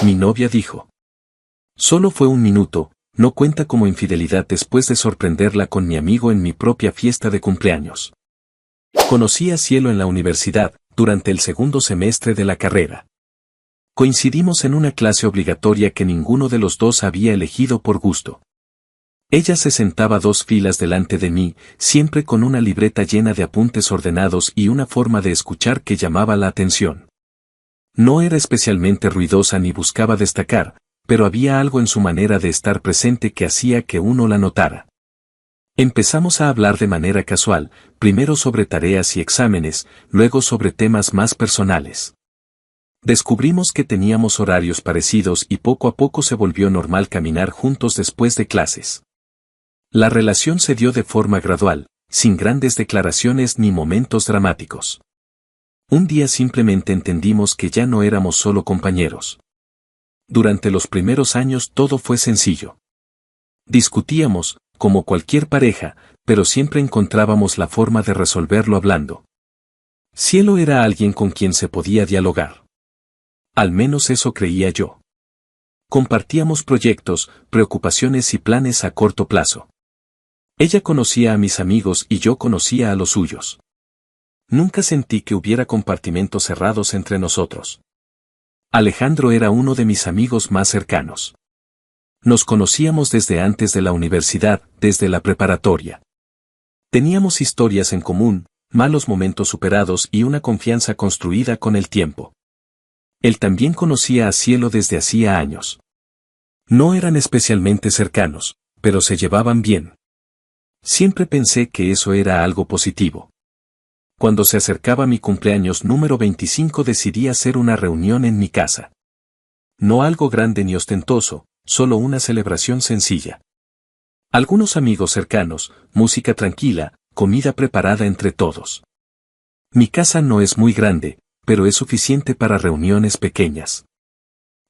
Mi novia dijo. Solo fue un minuto, no cuenta como infidelidad después de sorprenderla con mi amigo en mi propia fiesta de cumpleaños. Conocí a Cielo en la universidad, durante el segundo semestre de la carrera. Coincidimos en una clase obligatoria que ninguno de los dos había elegido por gusto. Ella se sentaba 2 filas delante de mí, siempre con una libreta llena de apuntes ordenados y una forma de escuchar que llamaba la atención. No era especialmente ruidosa ni buscaba destacar, pero había algo en su manera de estar presente que hacía que uno la notara. Empezamos a hablar de manera casual, primero sobre tareas y exámenes, luego sobre temas más personales. Descubrimos que teníamos horarios parecidos y poco a poco se volvió normal caminar juntos después de clases. La relación se dio de forma gradual, sin grandes declaraciones ni momentos dramáticos. Un día simplemente entendimos que ya no éramos solo compañeros. Durante los primeros años todo fue sencillo. Discutíamos, como cualquier pareja, pero siempre encontrábamos la forma de resolverlo hablando. Cielo era alguien con quien se podía dialogar. Al menos eso creía yo. Compartíamos proyectos, preocupaciones y planes a corto plazo. Ella conocía a mis amigos y yo conocía a los suyos. Nunca sentí que hubiera compartimentos cerrados entre nosotros. Alejandro era uno de mis amigos más cercanos. Nos conocíamos desde antes de la universidad, desde la preparatoria. Teníamos historias en común, malos momentos superados y una confianza construida con el tiempo. Él también conocía a Cielo desde hacía años. No eran especialmente cercanos, pero se llevaban bien. Siempre pensé que eso era algo positivo. Cuando se acercaba mi cumpleaños número 25 decidí hacer una reunión en mi casa. No algo grande ni ostentoso, solo una celebración sencilla. Algunos amigos cercanos, música tranquila, comida preparada entre todos. Mi casa no es muy grande, pero es suficiente para reuniones pequeñas.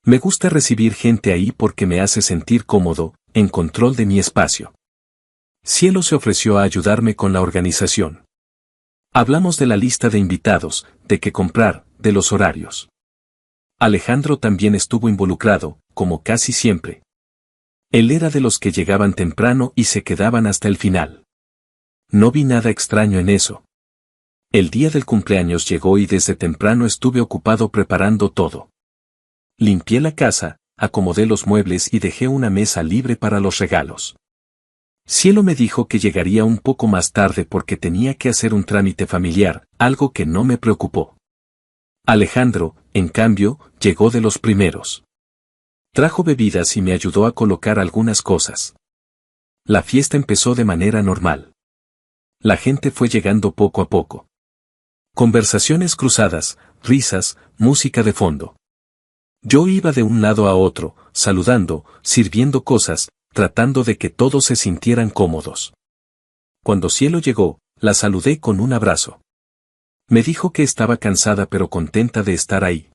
Me gusta recibir gente ahí porque me hace sentir cómodo, en control de mi espacio. Cielo se ofreció a ayudarme con la organización. Hablamos de la lista de invitados, de qué comprar, de los horarios. Alejandro también estuvo involucrado, como casi siempre. Él era de los que llegaban temprano y se quedaban hasta el final. No vi nada extraño en eso. El día del cumpleaños llegó y desde temprano estuve ocupado preparando todo. Limpié la casa, acomodé los muebles y dejé una mesa libre para los regalos. Cielo me dijo que llegaría un poco más tarde porque tenía que hacer un trámite familiar, algo que no me preocupó. Alejandro, en cambio, llegó de los primeros. Trajo bebidas y me ayudó a colocar algunas cosas. La fiesta empezó de manera normal. La gente fue llegando poco a poco. Conversaciones cruzadas, risas, música de fondo. Yo iba de un lado a otro, saludando, sirviendo cosas, tratando de que todos se sintieran cómodos. Cuando Cielo llegó, la saludé con un abrazo. Me dijo que estaba cansada pero contenta de estar ahí.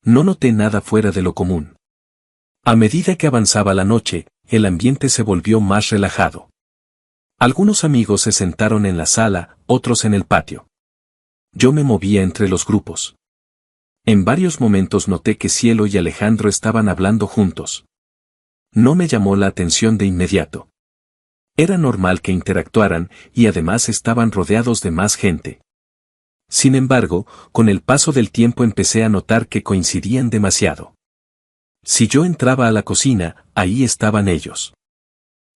No noté nada fuera de lo común. A medida que avanzaba la noche, el ambiente se volvió más relajado. Algunos amigos se sentaron en la sala, otros en el patio. Yo me movía entre los grupos. En varios momentos noté que Cielo y Alejandro estaban hablando juntos. No me llamó la atención de inmediato. Era normal que interactuaran y además estaban rodeados de más gente. Sin embargo, con el paso del tiempo empecé a notar que coincidían demasiado. Si yo entraba a la cocina, ahí estaban ellos.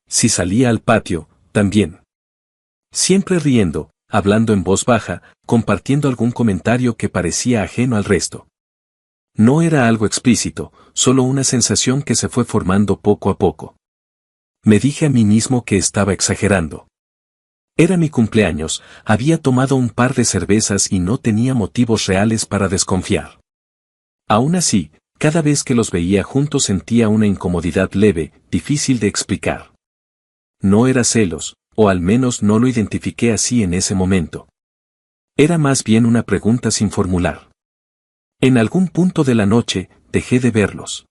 Si salía al patio, también. Siempre riendo, hablando en voz baja, compartiendo algún comentario que parecía ajeno al resto. No era algo explícito, solo una sensación que se fue formando poco a poco. Me dije a mí mismo que estaba exagerando. Era mi cumpleaños, había tomado un par de cervezas y no tenía motivos reales para desconfiar. Aún así, cada vez que los veía juntos sentía una incomodidad leve, difícil de explicar. No era celos, o al menos no lo identifiqué así en ese momento. Era más bien una pregunta sin formular. En algún punto de la noche, dejé de verlos.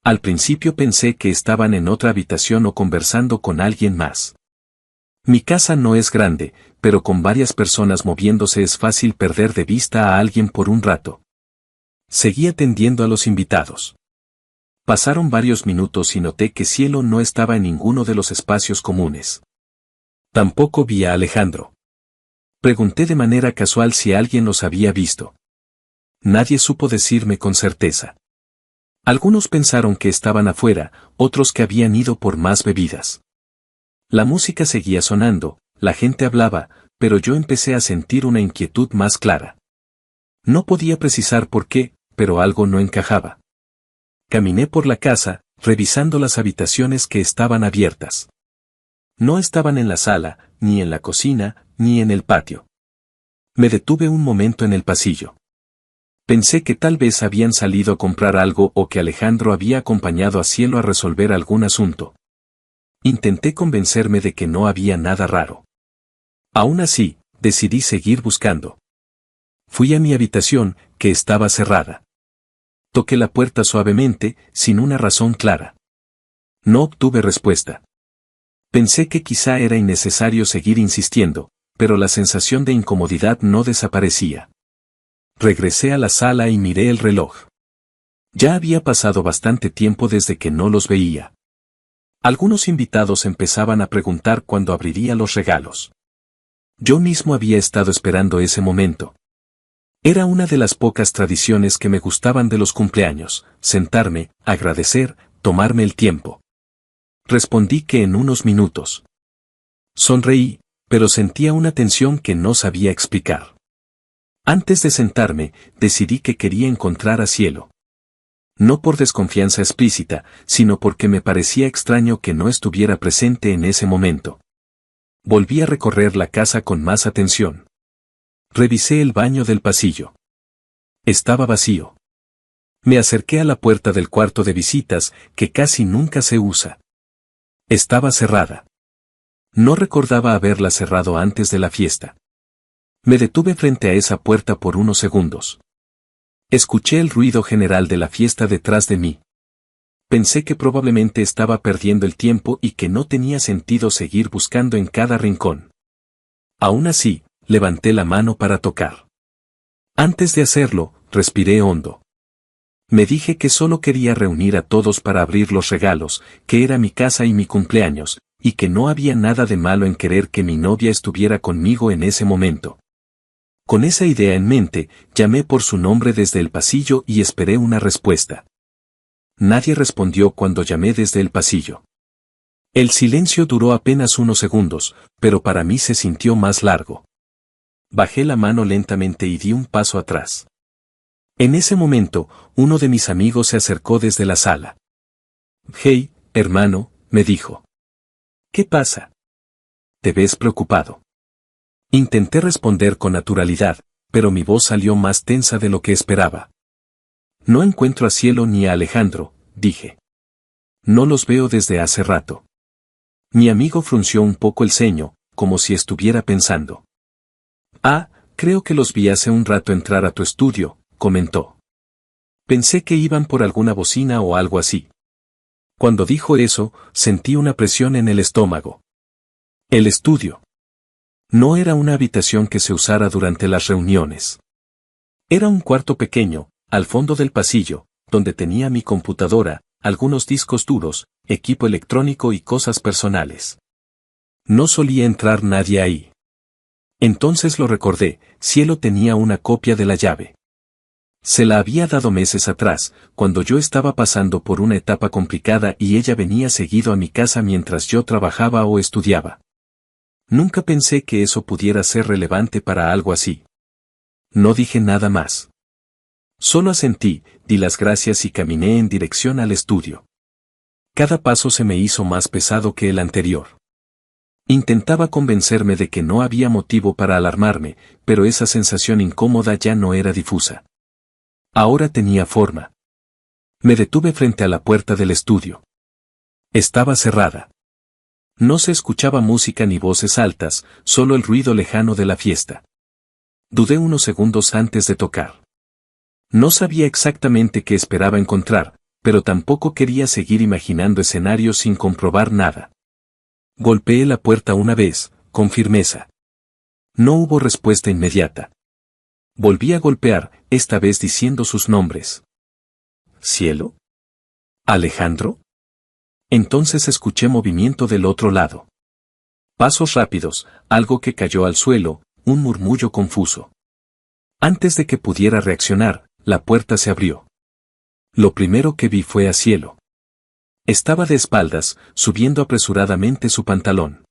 Al principio pensé que estaban en otra habitación o conversando con alguien más. Mi casa no es grande, pero con varias personas moviéndose es fácil perder de vista a alguien por un rato. Seguí atendiendo a los invitados. Pasaron varios minutos y noté que Cielo no estaba en ninguno de los espacios comunes. Tampoco vi a Alejandro. Pregunté de manera casual si alguien los había visto. Nadie supo decirme con certeza. Algunos pensaron que estaban afuera, otros que habían ido por más bebidas. La música seguía sonando, la gente hablaba, pero yo empecé a sentir una inquietud más clara. No podía precisar por qué, pero algo no encajaba. Caminé por la casa, revisando las habitaciones que estaban abiertas. No estaban en la sala, ni en la cocina, ni en el patio. Me detuve un momento en el pasillo. Pensé que tal vez habían salido a comprar algo o que Alejandro había acompañado a Cielo a resolver algún asunto. Intenté convencerme de que no había nada raro. Aún así, decidí seguir buscando. Fui a mi habitación, que estaba cerrada. Toqué la puerta suavemente, sin una razón clara. No obtuve respuesta. Pensé que quizá era innecesario seguir insistiendo, pero la sensación de incomodidad no desaparecía. Regresé a la sala y miré el reloj. Ya había pasado bastante tiempo desde que no los veía. Algunos invitados empezaban a preguntar cuándo abriría los regalos. Yo mismo había estado esperando ese momento. Era una de las pocas tradiciones que me gustaban de los cumpleaños, sentarme, agradecer, tomarme el tiempo. Respondí que en unos minutos. Sonreí, pero sentía una tensión que no sabía explicar. Antes de sentarme, decidí que quería encontrar a Cielo. No por desconfianza explícita, sino porque me parecía extraño que no estuviera presente en ese momento. Volví a recorrer la casa con más atención. Revisé el baño del pasillo. Estaba vacío. Me acerqué a la puerta del cuarto de visitas, que casi nunca se usa. Estaba cerrada. No recordaba haberla cerrado antes de la fiesta. Me detuve frente a esa puerta por unos segundos. Escuché el ruido general de la fiesta detrás de mí. Pensé que probablemente estaba perdiendo el tiempo y que no tenía sentido seguir buscando en cada rincón. Aún así, levanté la mano para tocar. Antes de hacerlo, respiré hondo. Me dije que solo quería reunir a todos para abrir los regalos, que era mi casa y mi cumpleaños, y que no había nada de malo en querer que mi novia estuviera conmigo en ese momento. Con esa idea en mente, llamé por su nombre desde el pasillo y esperé una respuesta. Nadie respondió cuando llamé desde el pasillo. El silencio duró apenas unos segundos, pero para mí se sintió más largo. Bajé la mano lentamente y di un paso atrás. En ese momento, uno de mis amigos se acercó desde la sala. «Hey, hermano», me dijo. «¿Qué pasa? Te ves preocupado». Intenté responder con naturalidad, pero mi voz salió más tensa de lo que esperaba. «No encuentro a Cielo ni a Alejandro», dije. «No los veo desde hace rato». Mi amigo frunció un poco el ceño, como si estuviera pensando. «Ah, creo que los vi hace un rato entrar a tu estudio», comentó. Pensé que iban por alguna bocina o algo así. Cuando dijo eso, sentí una presión en el estómago. El estudio. No era una habitación que se usara durante las reuniones. Era un cuarto pequeño, al fondo del pasillo, donde tenía mi computadora, algunos discos duros, equipo electrónico y cosas personales. No solía entrar nadie ahí. Entonces lo recordé, Cielo tenía una copia de la llave. Se la había dado meses atrás, cuando yo estaba pasando por una etapa complicada y ella venía seguido a mi casa mientras yo trabajaba o estudiaba. Nunca pensé que eso pudiera ser relevante para algo así. No dije nada más. Solo asentí, di las gracias y caminé en dirección al estudio. Cada paso se me hizo más pesado que el anterior. Intentaba convencerme de que no había motivo para alarmarme, pero esa sensación incómoda ya no era difusa. Ahora tenía forma. Me detuve frente a la puerta del estudio. Estaba cerrada. No se escuchaba música ni voces altas, solo el ruido lejano de la fiesta. Dudé unos segundos antes de tocar. No sabía exactamente qué esperaba encontrar, pero tampoco quería seguir imaginando escenarios sin comprobar nada. Golpeé la puerta una vez, con firmeza. No hubo respuesta inmediata. Volví a golpear, esta vez diciendo sus nombres. ¿Cielo? ¿Alejandro? Entonces escuché movimiento del otro lado. Pasos rápidos, algo que cayó al suelo, un murmullo confuso. Antes de que pudiera reaccionar, la puerta se abrió. Lo primero que vi fue a Cielo. Estaba de espaldas, subiendo apresuradamente su pantalón.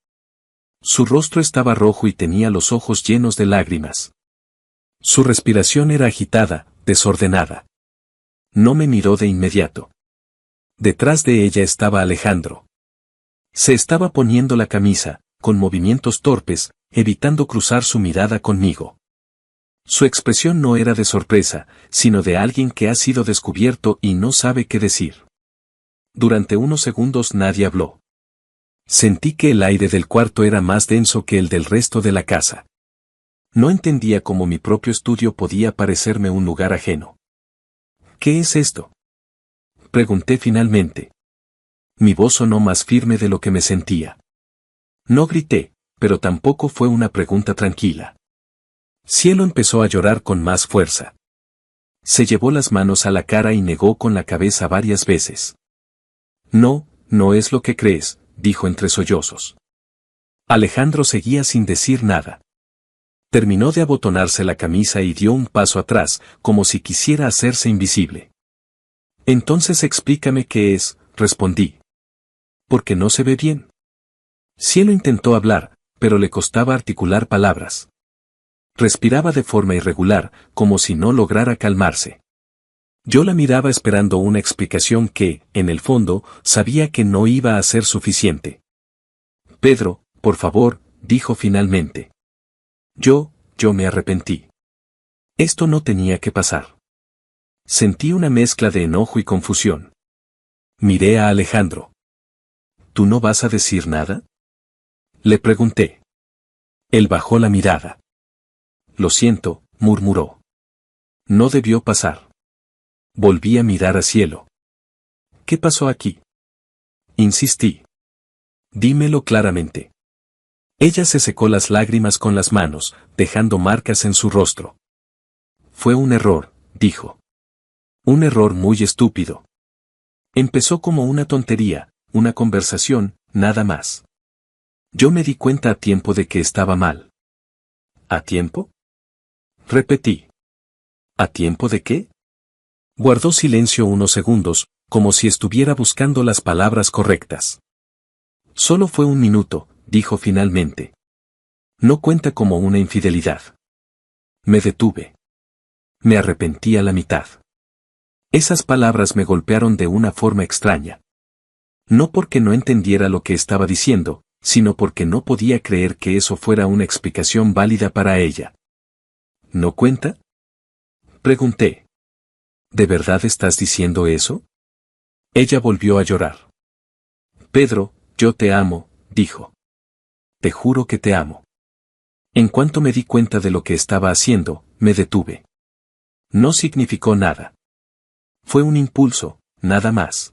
Su rostro estaba rojo y tenía los ojos llenos de lágrimas. Su respiración era agitada, desordenada. No me miró de inmediato. Detrás de ella estaba Alejandro. Se estaba poniendo la camisa, con movimientos torpes, evitando cruzar su mirada conmigo. Su expresión no era de sorpresa, sino de alguien que ha sido descubierto y no sabe qué decir. Durante unos segundos nadie habló. Sentí que el aire del cuarto era más denso que el del resto de la casa. No entendía cómo mi propio estudio podía parecerme un lugar ajeno. ¿Qué es esto?, pregunté finalmente. Mi voz sonó más firme de lo que me sentía. No grité, pero tampoco fue una pregunta tranquila. Cielo empezó a llorar con más fuerza. Se llevó las manos a la cara y negó con la cabeza varias veces. No, no es lo que crees, dijo entre sollozos. Alejandro seguía sin decir nada. Terminó de abotonarse la camisa y dio un paso atrás, como si quisiera hacerse invisible. Entonces explícame qué es, respondí. Porque no se ve bien. Cielo intentó hablar, pero le costaba articular palabras. Respiraba de forma irregular, como si no lograra calmarse. Yo la miraba esperando una explicación que, en el fondo, sabía que no iba a ser suficiente. Pedro, por favor, dijo finalmente. Yo me arrepentí. Esto no tenía que pasar. Sentí una mezcla de enojo y confusión. Miré a Alejandro. ¿Tú no vas a decir nada?, le pregunté. Él bajó la mirada. Lo siento, murmuró. No debió pasar. Volví a mirar a Cielo. ¿Qué pasó aquí?, insistí. Dímelo claramente. Ella se secó las lágrimas con las manos, dejando marcas en su rostro. Fue un error, dijo. Un error muy estúpido. Empezó como una tontería, una conversación, nada más. Yo me di cuenta a tiempo de que estaba mal. ¿A tiempo?, repetí. ¿A tiempo de qué? Guardó silencio unos segundos, como si estuviera buscando las palabras correctas. Solo fue un minuto, dijo finalmente. No cuenta como una infidelidad. Me detuve. Me arrepentí a la mitad. Esas palabras me golpearon de una forma extraña. No porque no entendiera lo que estaba diciendo, sino porque no podía creer que eso fuera una explicación válida para ella. ¿No cuenta?, pregunté. ¿De verdad estás diciendo eso? Ella volvió a llorar. Pedro, yo te amo, dijo. Te juro que te amo. En cuanto me di cuenta de lo que estaba haciendo, me detuve. No significó nada. Fue un impulso, nada más.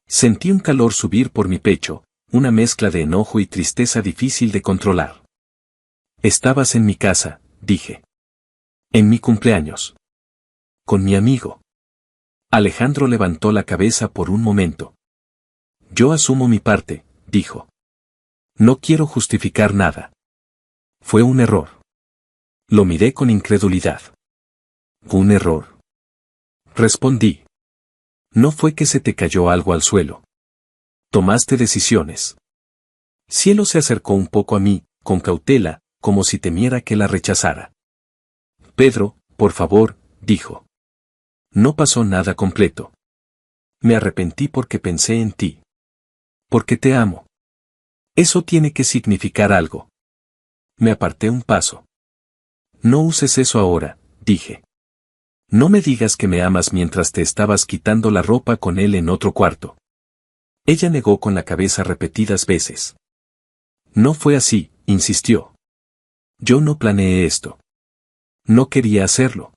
Sentí un calor subir por mi pecho, una mezcla de enojo y tristeza difícil de controlar. Estabas en mi casa, dije. En mi cumpleaños. Con mi amigo. Alejandro levantó la cabeza por un momento. Yo asumo mi parte, dijo. No quiero justificar nada. Fue un error. Lo miré con incredulidad. ¿Un error?, respondí. No fue que se te cayó algo al suelo. Tomaste decisiones. Cielo se acercó un poco a mí, con cautela, como si temiera que la rechazara. Pedro, por favor, dijo. No pasó nada completo. Me arrepentí porque pensé en ti. Porque te amo. Eso tiene que significar algo. Me aparté un paso. No uses eso ahora, dije. No me digas que me amas mientras te estabas quitando la ropa con él en otro cuarto. Ella negó con la cabeza repetidas veces. No fue así, insistió. Yo no planeé esto. No quería hacerlo.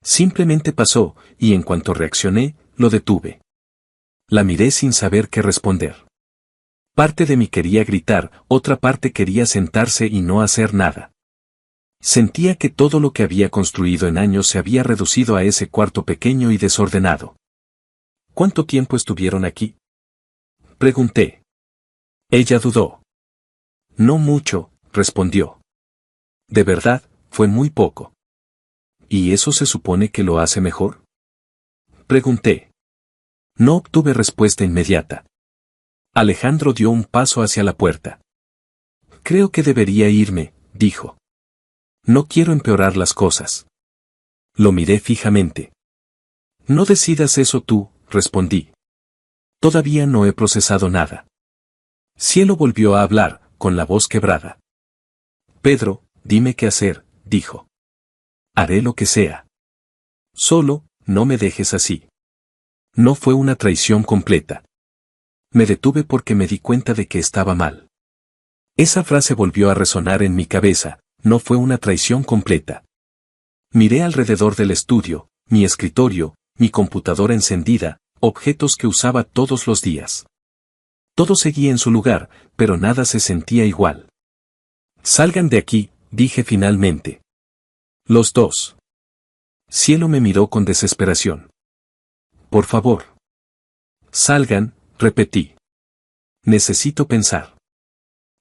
Simplemente pasó, y en cuanto reaccioné, lo detuve. La miré sin saber qué responder. Parte de mí quería gritar, otra parte quería sentarse y no hacer nada. Sentía que todo lo que había construido en años se había reducido a ese cuarto pequeño y desordenado. ¿Cuánto tiempo estuvieron aquí? Pregunté. Ella dudó. No mucho, respondió. De verdad, fue muy poco. ¿Y eso se supone que lo hace mejor? Pregunté. No obtuve respuesta inmediata. Alejandro dio un paso hacia la puerta. Creo que debería irme, dijo. No quiero empeorar las cosas. Lo miré fijamente. No decidas eso tú, respondí. Todavía no he procesado nada. Cielo volvió a hablar, con la voz quebrada. Pedro, dime qué hacer, dijo. Haré lo que sea. Solo, no me dejes así. No fue una traición completa. Me detuve porque me di cuenta de que estaba mal. Esa frase volvió a resonar en mi cabeza, no fue una traición completa. Miré alrededor del estudio, mi escritorio, mi computadora encendida, objetos que usaba todos los días. Todo seguía en su lugar, pero nada se sentía igual. Salgan de aquí, dije finalmente. Los dos. Cielo me miró con desesperación. Por favor. Salgan, repetí. Necesito pensar.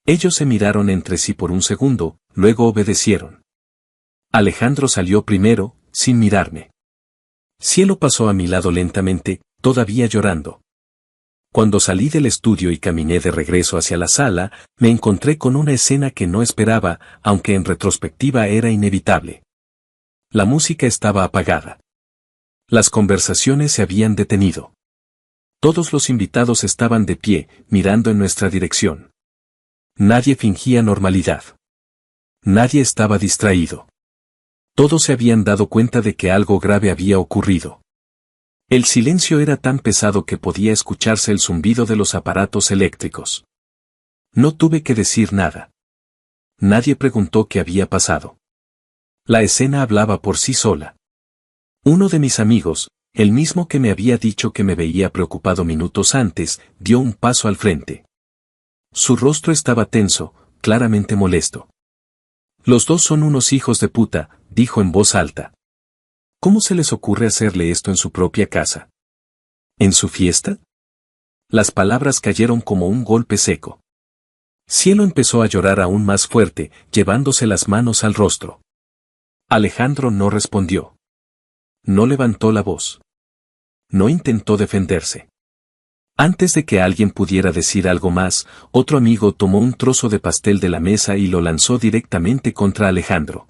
Ellos se miraron entre sí por un segundo, luego obedecieron. Alejandro salió primero, sin mirarme. Cielo pasó a mi lado lentamente, todavía llorando. Cuando salí del estudio y caminé de regreso hacia la sala, me encontré con una escena que no esperaba, aunque en retrospectiva era inevitable. La música estaba apagada. Las conversaciones se habían detenido. Todos los invitados estaban de pie, mirando en nuestra dirección. Nadie fingía normalidad. Nadie estaba distraído. Todos se habían dado cuenta de que algo grave había ocurrido. El silencio era tan pesado que podía escucharse el zumbido de los aparatos eléctricos. No tuve que decir nada. Nadie preguntó qué había pasado. La escena hablaba por sí sola. Uno de mis amigos, el mismo que me había dicho que me veía preocupado minutos antes, dio un paso al frente. Su rostro estaba tenso, claramente molesto. Los dos son unos hijos de puta, dijo en voz alta. ¿Cómo se les ocurre hacerle esto en su propia casa? ¿En su fiesta? Las palabras cayeron como un golpe seco. Cielo empezó a llorar aún más fuerte, llevándose las manos al rostro. Alejandro no respondió. No levantó la voz. No intentó defenderse. Antes de que alguien pudiera decir algo más, otro amigo tomó un trozo de pastel de la mesa y lo lanzó directamente contra Alejandro.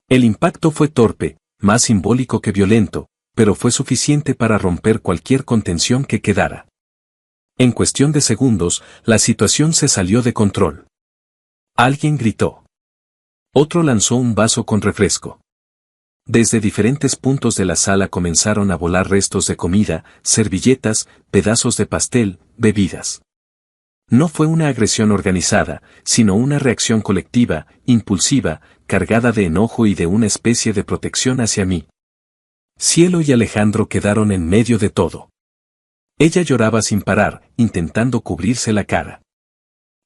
El impacto fue torpe, más simbólico que violento, pero fue suficiente para romper cualquier contención que quedara. En cuestión de segundos, la situación se salió de control. Alguien gritó. Otro lanzó un vaso con refresco. Desde diferentes puntos de la sala comenzaron a volar restos de comida, servilletas, pedazos de pastel, bebidas. No fue una agresión organizada, sino una reacción colectiva, impulsiva, cargada de enojo y de una especie de protección hacia mí. Cielo y Alejandro quedaron en medio de todo. Ella lloraba sin parar, intentando cubrirse la cara.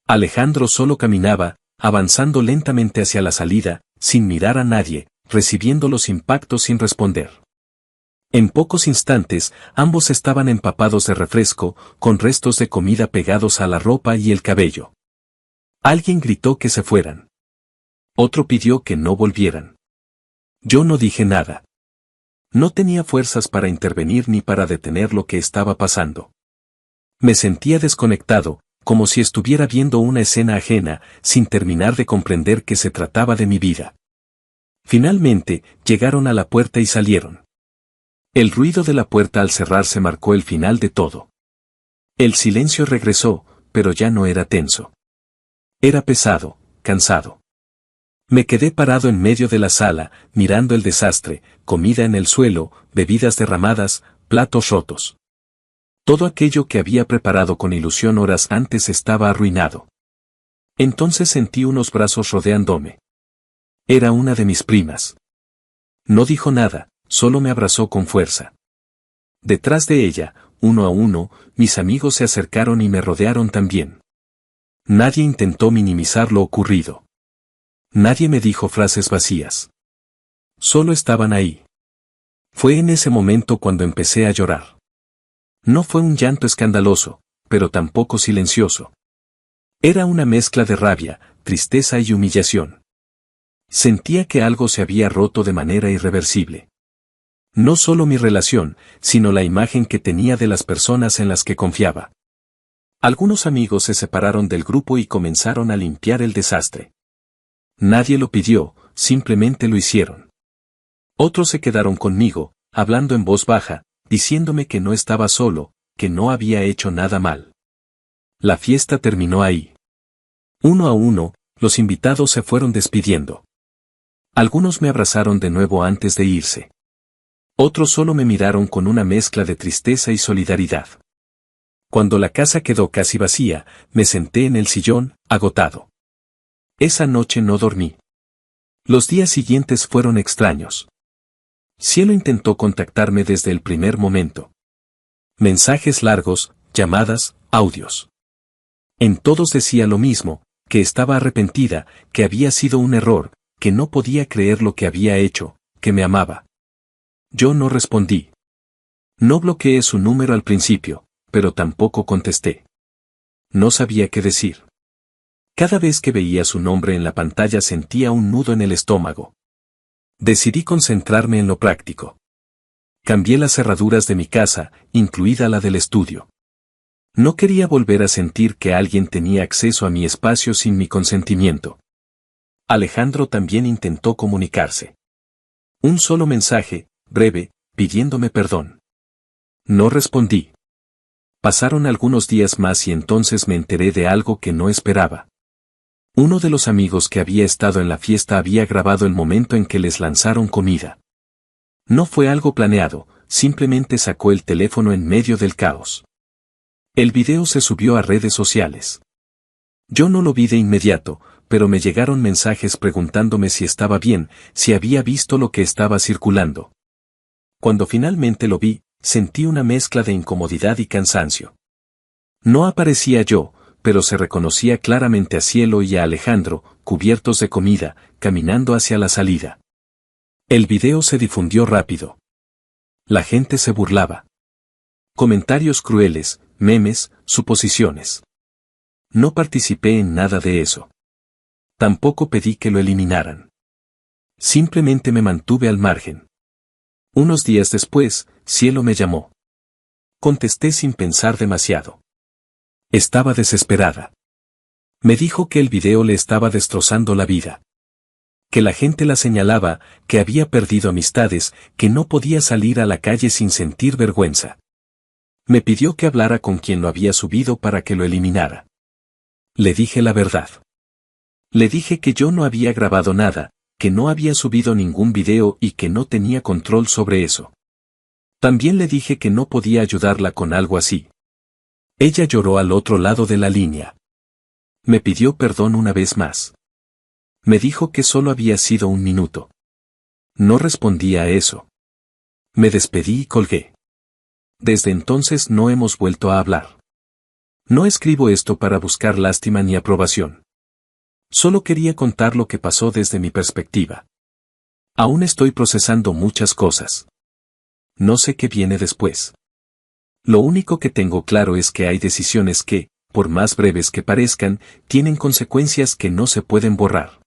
Alejandro solo caminaba, avanzando lentamente hacia la salida, sin mirar a nadie, recibiendo los impactos sin responder. En pocos instantes, ambos estaban empapados de refresco, con restos de comida pegados a la ropa y el cabello. Alguien gritó que se fueran. Otro pidió que no volvieran. Yo no dije nada. No tenía fuerzas para intervenir ni para detener lo que estaba pasando. Me sentía desconectado, como si estuviera viendo una escena ajena, sin terminar de comprender que se trataba de mi vida. Finalmente, llegaron a la puerta y salieron. El ruido de la puerta al cerrarse marcó el final de todo. El silencio regresó, pero ya no era tenso. Era pesado, cansado. Me quedé parado en medio de la sala, mirando el desastre, comida en el suelo, bebidas derramadas, platos rotos. Todo aquello que había preparado con ilusión horas antes estaba arruinado. Entonces sentí unos brazos rodeándome. Era una de mis primas. No dijo nada, solo me abrazó con fuerza. Detrás de ella, uno a uno, mis amigos se acercaron y me rodearon también. Nadie intentó minimizar lo ocurrido. Nadie me dijo frases vacías. Solo estaban ahí. Fue en ese momento cuando empecé a llorar. No fue un llanto escandaloso, pero tampoco silencioso. Era una mezcla de rabia, tristeza y humillación. Sentía que algo se había roto de manera irreversible. No solo mi relación, sino la imagen que tenía de las personas en las que confiaba. Algunos amigos se separaron del grupo y comenzaron a limpiar el desastre. Nadie lo pidió, simplemente lo hicieron. Otros se quedaron conmigo, hablando en voz baja, diciéndome que no estaba solo, que no había hecho nada mal. La fiesta terminó ahí. Uno a uno, los invitados se fueron despidiendo. Algunos me abrazaron de nuevo antes de irse. Otros solo me miraron con una mezcla de tristeza y solidaridad. Cuando la casa quedó casi vacía, me senté en el sillón, agotado. Esa noche no dormí. Los días siguientes fueron extraños. Cielo intentó contactarme desde el primer momento. Mensajes largos, llamadas, audios. En todos decía lo mismo, que estaba arrepentida, que había sido un error, que no podía creer lo que había hecho, que me amaba. Yo no respondí. No bloqueé su número al principio, pero tampoco contesté. No sabía qué decir. Cada vez que veía su nombre en la pantalla sentía un nudo en el estómago. Decidí concentrarme en lo práctico. Cambié las cerraduras de mi casa, incluida la del estudio. No quería volver a sentir que alguien tenía acceso a mi espacio sin mi consentimiento. Alejandro también intentó comunicarse. Un solo mensaje, breve, pidiéndome perdón. No respondí. Pasaron algunos días más y entonces me enteré de algo que no esperaba. Uno de los amigos que había estado en la fiesta había grabado el momento en que les lanzaron comida. No fue algo planeado, simplemente sacó el teléfono en medio del caos. El video se subió a redes sociales. Yo no lo vi de inmediato, pero me llegaron mensajes preguntándome si estaba bien, si había visto lo que estaba circulando. Cuando finalmente lo vi, sentí una mezcla de incomodidad y cansancio. No aparecía yo, pero se reconocía claramente a Cielo y a Alejandro, cubiertos de comida, caminando hacia la salida. El video se difundió rápido. La gente se burlaba. Comentarios crueles, memes, suposiciones. No participé en nada de eso. Tampoco pedí que lo eliminaran. Simplemente me mantuve al margen. Unos días después, Cielo me llamó. Contesté sin pensar demasiado. Estaba desesperada. Me dijo que el video le estaba destrozando la vida. Que la gente la señalaba, que había perdido amistades, que no podía salir a la calle sin sentir vergüenza. Me pidió que hablara con quien lo había subido para que lo eliminara. Le dije la verdad. Le dije que yo no había grabado nada, que no había subido ningún video y que no tenía control sobre eso. También le dije que no podía ayudarla con algo así. Ella lloró al otro lado de la línea. Me pidió perdón una vez más. Me dijo que solo había sido un minuto. No respondí a eso. Me despedí y colgué. Desde entonces no hemos vuelto a hablar. No escribo esto para buscar lástima ni aprobación. Solo quería contar lo que pasó desde mi perspectiva. Aún estoy procesando muchas cosas. No sé qué viene después. Lo único que tengo claro es que hay decisiones que, por más breves que parezcan, tienen consecuencias que no se pueden borrar.